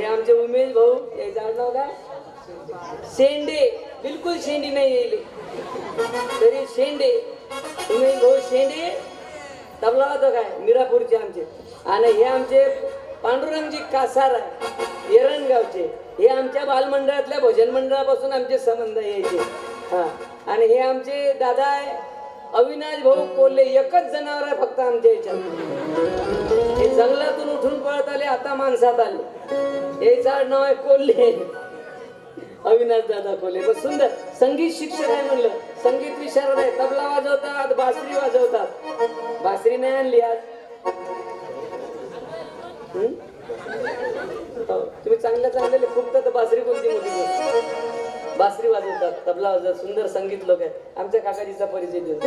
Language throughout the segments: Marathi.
आमचे उमेश भाऊ, याचं आडनाव काय? शेंडे. बिलकुल शेंडी नाही येईल तरी शेंडे. उमेश भाऊ शेंडे तबला होतं काय मिरापूरचे आमचे. आणि हे आमचे पांडुरंगजी कासार आहे एरणगावचे. हे आमच्या बालमंडळातल्या भजन मंडळापासून आमचे संबंध यायचे. हा, आणि हे आमचे दादा आहे अविनाश भाऊ कोल्हे. एकच जनावर आहे फक्त आमच्या याच्यात. हे जंगलातून उठून पळत आले, आता माणसात आले. याचं नाव आहे कोल्हे, अविनाश दादा कोल्हे. पण सुंदर संगीत शिक्षक आहे म्हणलं. संगीत विशारद आहे. तबला वाजवतात, बासरी वाजवतात. बासरी नाही आणली आज. तुम्ही चांगल्या चांगले खूप तर बासरी कोणती मोठी गोष्ट. बासरी वाजवतात, तबला वाजवतात, सुंदर संगीत लोक आहेत. आमच्या काकाजीचा परिचय देऊ.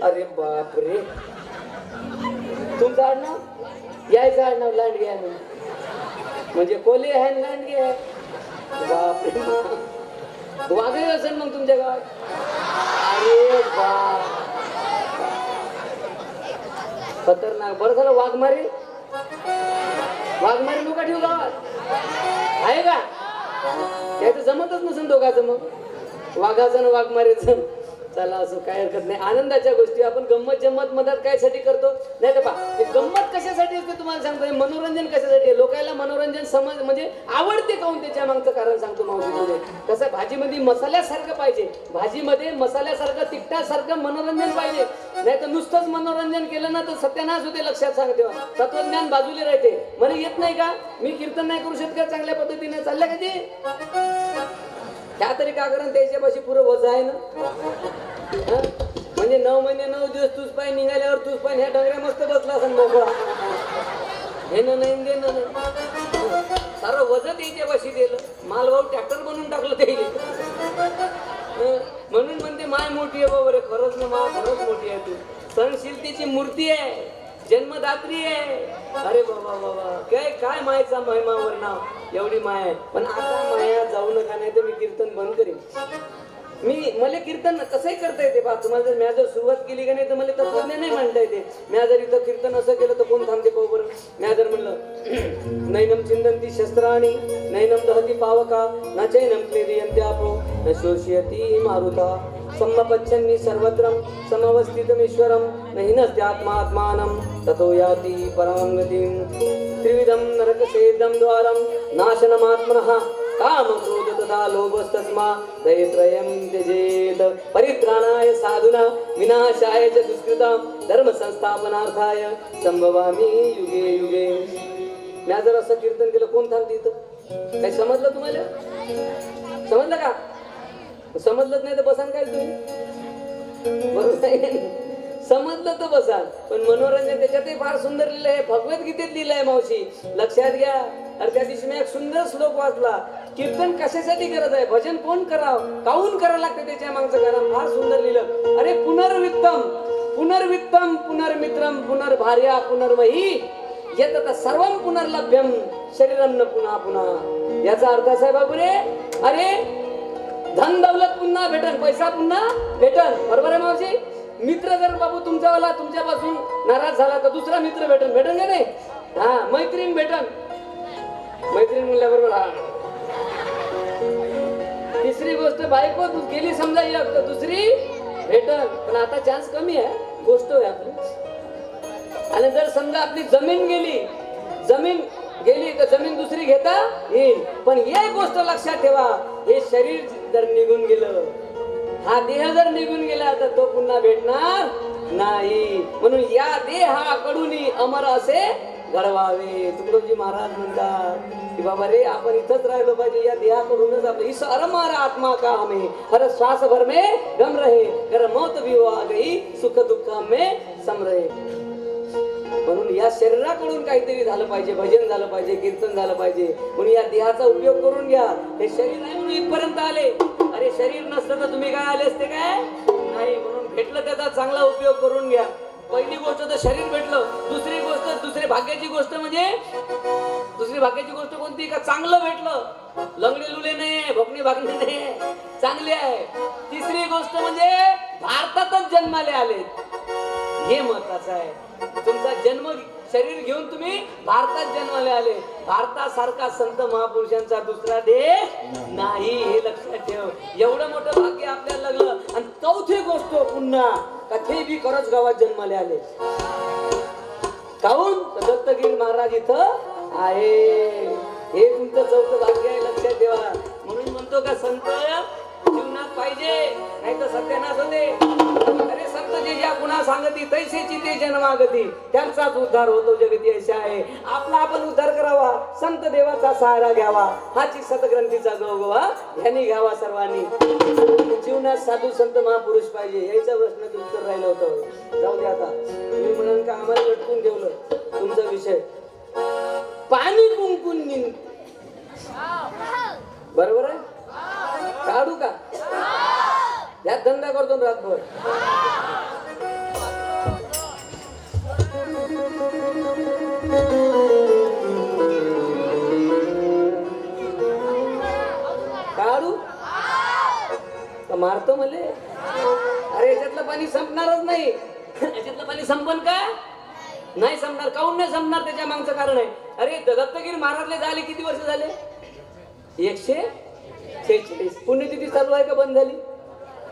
अरे बापरे, तुमचं आडनाव? यायचं आडनाव लांडगे आहे म्हणजे कोल्हे आहे लांडगे आहे. बापरे, वाघही असेल मग तुमच्या गावात. अरे बाप, खतरनाक. बरं झालं वाघमारी. वाघमारी नका ठेवू गावात, आहे का? त्याचं जमतच नसेल दोघांचं मग, वाघाचं आणि वाघमारीचं. चला असं काय हरकत नाही. आनंदाच्या गोष्टी आपण गंमत जम्मत मदत कायसाठी करतो नाही तर पा गंमत कशासाठी असते तुम्हाला सांगतो. मनोरंजन कशासाठी? लोकांना मनोरंजन समज म्हणजे आवडते काऊन, त्याच्या मागचं कारण सांगतो मावशीमध्ये. कसं भाजीमध्ये मसाल्यासारखं पाहिजे, भाजीमध्ये मसाल्यासारखं तिखटासारखं मनोरंजन पाहिजे. नाही तर नुसतंच मनोरंजन केलं ना तर सत्यानाश होते. लक्षात सांगते, तत्वज्ञान बाजूला राहते. मला येत नाही का, मी कीर्तन नाही करू शकत का चांगल्या पद्धतीने? चालल्या का ते त्या तरी का करण त्याच्यापाशी पुरं वजा आहे ना. म्हणजे 9 महिने 9 दिवस तूच पाय, निघाल्यावर तूच पाय. ह्या डोंगऱ्या मस्त बसला असं मोकळा. हे न नाही दे न सारं वजन त्याच्यापाशी दिलं. मालभाऊ ट्रॅक्टर बनवून टाकलं ते. म्हणून म्हणते माय मोठी आहे बाबा रे. खरंच ना, मा खरंच मोठी आहे तू. सहनशीलतेची मूर्ती आहे, जन्मदात्री आहे. अरे बाबा बाबा, काय काय मायचा महिमावर नाव, एवढी माय आहे. पण आता माया जाऊ नका, नाही तर मी कीर्तन बंद करेन. मला कीर्तन कसंही करता येते पहा. तुम्हाला जर मी जर सुरुवात केली का नाही तर मला तत्वज्ञान नाही म्हणता येते. मी जर इथं कीर्तन असं केलं तर कोण थांबते पाहू बरं. मी जर म्हणलं नैनम चिंदंती शस्त्राणी नैनम दहती पावका न चैनम क्लेदयन्त्यापो न शोषयती मारुता सम्मपच्छन्नि सर्वत्रं समवस्थितमीश्वरं न हिनस्त्यात्मात्मानं ततो याति परमं गतिं. त्रिविधं नरकसेदं द्वारं नाशनमात्मनः काम क्रोध तथा लोभस्तस्मा त्रयं त्यजेत. परित्राणाय साधुना विनाशाय च दुष्कृतां धर्म संस्थापनार्थाय संभवामि युगे युगे. मी जर असं कीर्तन केलं कोण थांबते इथं? काही समजलं तुम्हाला? समजलं का? समजलंच नाही तर बसान काय तुम्ही? बरोबर आहे, समजलं तर बसाल. पण मनोरंजन त्याच्यातही फार सुंदर लिहिलं आहे. भगवद्गीतेत लिहिलं आहे मावशी, लक्षात घ्या. अरे त्या दिवशी मी एक सुंदर श्लोक वाचला. कीर्तन कशासाठी करत आहे, भजन कोण करावं, काहून करावं लागतं, त्याच्या मागचं कारण फार सुंदर लिहिलं. अरे पुनर्वित्तम पुनर्वित्तम पुनर्मित्रम पुनर्भार्या पुनर्वही येत सर्वम पुनर्लभ्यम शरीरम न पुन्हा पुन्हा. याचा अर्थ असा आहे बाबू रे, अरे धन दौलत पुन्हा भेटन, पैसा पुन्हा भेटन. बरोबर आहे मावशी? मित्र जर बाबू तुमच्यावाला तुमच्यापासून नाराज झाला तर दुसरा मित्र भेटन. भेटन का नाही? हा, मैत्रीण भेटन. मैत्रीण म्हणल्याबरोबर हा. तिसरी गोष्ट बायको गेली समजा एक तर दुसरी भेटन. पण आता चान्स कमी आहे, गोष्ट आहे आपली. आणि जर समजा आपली जमीन गेली तर जमीन दुसरी घेता येईल. पण एक गोष्ट लक्षात ठेवा, हे शरीर जर निघून गेलं, हा देह जर निघून गेला तर तो पुन्हा भेटणार नाही. म्हणून या देहाकडून अमर असे घडवावे. तुकडोजी महाराज म्हणतात की बाबा रे, आपण इथंच राहिलो पाहिजे. या देहाकडूनच आपलं इस अरमार आत्मा का हमें हर श्वास भर में गम रहे कर मौत भी हो आ गई सुख दुःख में सम रहे. म्हणून या शरीराकडून काहीतरी झालं पाहिजे, भजन झालं पाहिजे, कीर्तन झालं पाहिजे. म्हणून या देहाचा उपयोग करून घ्या. हे शरीर आहे म्हणून इथपर्यंत आले. अरे शरीर नसतं तर तुम्ही काय आले असते काय? नाही. म्हणून भेटलं त्याचा चांगला उपयोग करून घ्या. पहिली गोष्ट तर शरीर भेटलं. दुसरी भाग्याची गोष्ट म्हणजे दुसरी भाग्याची गोष्ट कोणती? का चांगलं भेटलं. लंगडे लुले नाही, भोकणी भागणे नाही, चांगले आहे. तिसरी गोष्ट म्हणजे भारतातच जन्माले आले, हे महत्वाचं आहे. तुमचा जन्म शरीर घेऊन तुम्ही भारतात जन्माला आले. भारतासारखा संत महापुरुषांचा दुसरा देश नाही, हे लक्षात ठेव. एवढं मोठं भाग्य आपल्याला लागलं. आणि चौथी गोष्ट पुन्हा कथे बी करच गावात जन्माला आले. काहून? दत्तगिरी महाराज इथं आहे. हे तुमचं चौथं भाग्य आहे, लक्षात ठेवा. म्हणून म्हणतो का संत जीवनात पाहिजे, नाही तर सत्यानाश होते. अरे संत जे ज्या गुन्हा सांगती तैसेची ते जन्मागती, त्यांचाच उद्धार होतो जगती अशा आहे. आपला आपण उद्धार करावा, संत देवाचा सहारा घ्यावा, हाची सतग्रंथीचा गवगवा ह्याने घ्यावा सर्वांनी. जीवनात साधू संत महापुरुष पाहिजे. याचा प्रश्न उत्तर राहिलं होतं. जाऊ दे आता. तुम्ही म्हणाल का आम्हाला लटकून ठेवलं, तुमचा विषय. पाणी कुंकून निघ, बरोबर आहे? काढू का? यात धंदा करतो रातभर. काढू का? मारतो मले. अरे याच्यातलं पाणी संपणारच नाही. याच्यातलं पाणी संपन का? नाही संपणार. काऊन नाही संपणार? त्याच्या मागचं कारण आहे. अरे दत्तगिरी महाराजले झाले किती वर्ष झाले? 146. पुण्यतिथी चालू आहे का बंद झाली?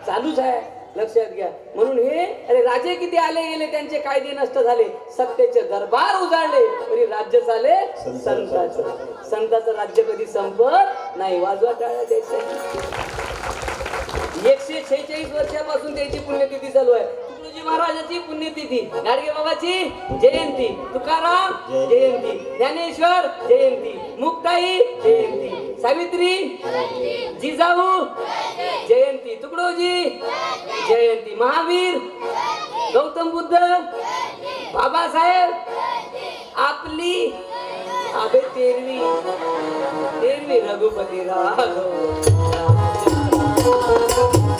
चालूच आहे, लक्षात घ्या. म्हणून हे अरे राजे किती आले गेले, त्यांचे कायदे नष्ट झाले, सत्तेचे दरबार उजाडले, तरी राज्य चाले संताचं. संताचं राज्य कधी संपत नाही. वाजवा टाळ्या द्यायचं. 146 वर्षापासून त्याची पुण्यतिथी चालू आहे. तुकडोजी महाराजाची पुण्यतिथी, गाडगे बाबाची जयंती, तुकाराम जयंती, ज्ञानेश्वर जयंती, मुक्ताई जयंती, सावित्री जिजाऊ जयंती, तुकडोजी जयंती, महावीर, गौतम बुद्ध, बाबासाहेब, आपली अबे 13वी रघुपती राघव.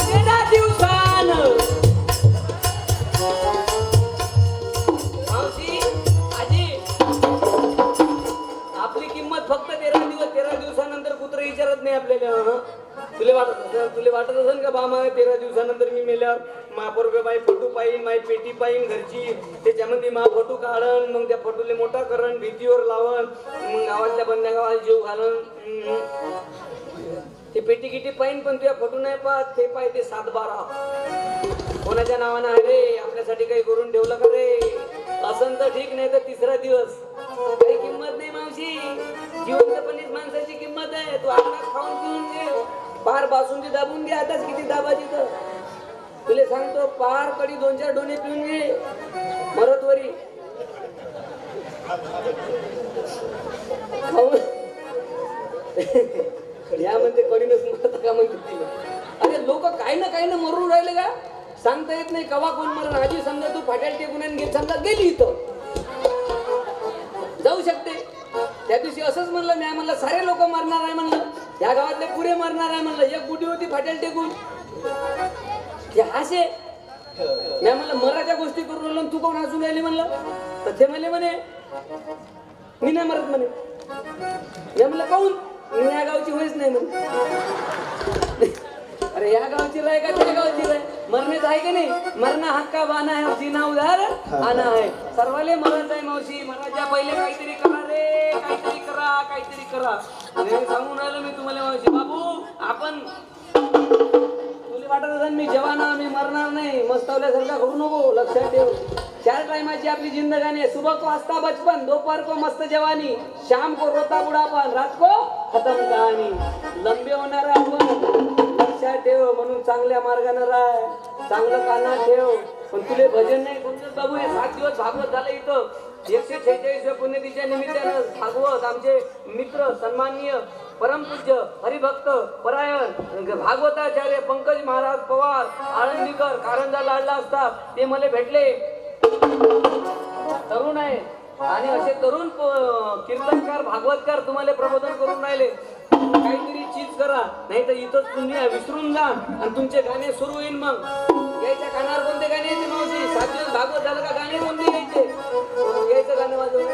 तेरा दिवसानं मावशी आजी, आपली किंमत फक्त 13 दिवस. 13 दिवसानंतर कुत्र विचारत नाही आपल्याला. तुले वाटत असेल का बामा 13 दिवसानंतर मी मेल्यावर महापोरग बाई फोटो पाहिन, माई पेटी पाहिन घरची, त्याच्यामध्ये मा फोटो काढन, मग त्या फोटोले मोठा करण, भीतीवर लावण, मग गावातल्या बंद्या गावाला जीव घालन. ते पेटी किटी पाहिन, पण तुझ्या फोटो नाही पाहत. ते पाय ते 7-12 कोणाच्या नावानं आहे रे, आपल्यासाठी काही करून ठेवलं का रे? असं तर ठीक, नाही तर 3रा दिवस. काही किंमत नाही मावशी. जिवंतपणीच माणसाची किंमत आहे. तू आत्ताच खाऊन पिऊन घे, पार बासुंदी दाबून घे. आताच किती दाबाची तर तुला सांगतो. पार कडी 2-4 डोणे पिऊन घे, मरतवरी खाऊन या म्हणते कडीनच मरत का म्हणते तिला. अरे लोक काही ना मरून राहिले का सांगता येत नाही. कवा कोण मरण. आजी समजा तू फाट्याला टेकून आणि समजा गेली इथं, जाऊ शकते. त्या दिवशी असंच म्हणलं मी, म्हणलं सारे लोक मरणार आहे म्हणलं, या गावातले पुरे मरणार आहे म्हणलं. एक बुढी होती फाट्याला टेकून, हासे मी म्हणलं मराच्या गोष्टी करून राहिलो, तू कोण हसून राहिली म्हणलं. तर ते म्हणे मी नाही मरत म्हणे. मी म्हणलं काऊन? मी या गावची होईच नाही म्हणे. अरे या गावची राय का त्या गावची राय? मरण्याच आहे की नाही? मरणा हक्का बाना है, जीना उधार आना है. सर्वाले मरण आहे मावशी. मराच्या पहिले काहीतरी करा रे, काहीतरी करा. आणि सांगून राहिलो मी तुम्हाला मावशी. बाबू आपण तुला वाटत असेल मी जवाना, मी मरणार नाही, मस्तवल्यासारखा करू नको. लक्षात ठेव, 4 टाइमाची आपली जिंदगानी है. सुबह को हंसता बचपन, दोपहर को मस्त जवानी, शाम को रोता बुढ़ापा, रात को खत्म कहानी. लंबे होणार आपण, लक्षात ठेव. म्हणून चांगल्या मार्गाने राह, चांगलं कानात ठेव. पण तुले भजन नाही समजत बाबू. हे 7 दिवस भागवत झालं इथं. 146 पुण्यतिथीच्या निमित्तानं भागवत आमचे मित्र सन्माननीय परमपूज्य हरिभक्त परायण भागवताचार्य पंकज महाराज पवार आळंदीकर कारंजा लाडला असतात. ते मला भेटले. तरुण आहे आणि असे तरुण कीर्तनकार भागवतकार तुम्हाला प्रबोधन करून राहिले. काहीतरी चीज करा, नाही तर इथंच तुम्ही विसरून जा आणि तुमचे गाणे सुरू होईल. मग यायच्या कानावर कोणते गाणे यायचे मावशी? 7 दिवस भागवत झालं का गाणे कोणते यायचे? यायचं गाणं वाजवून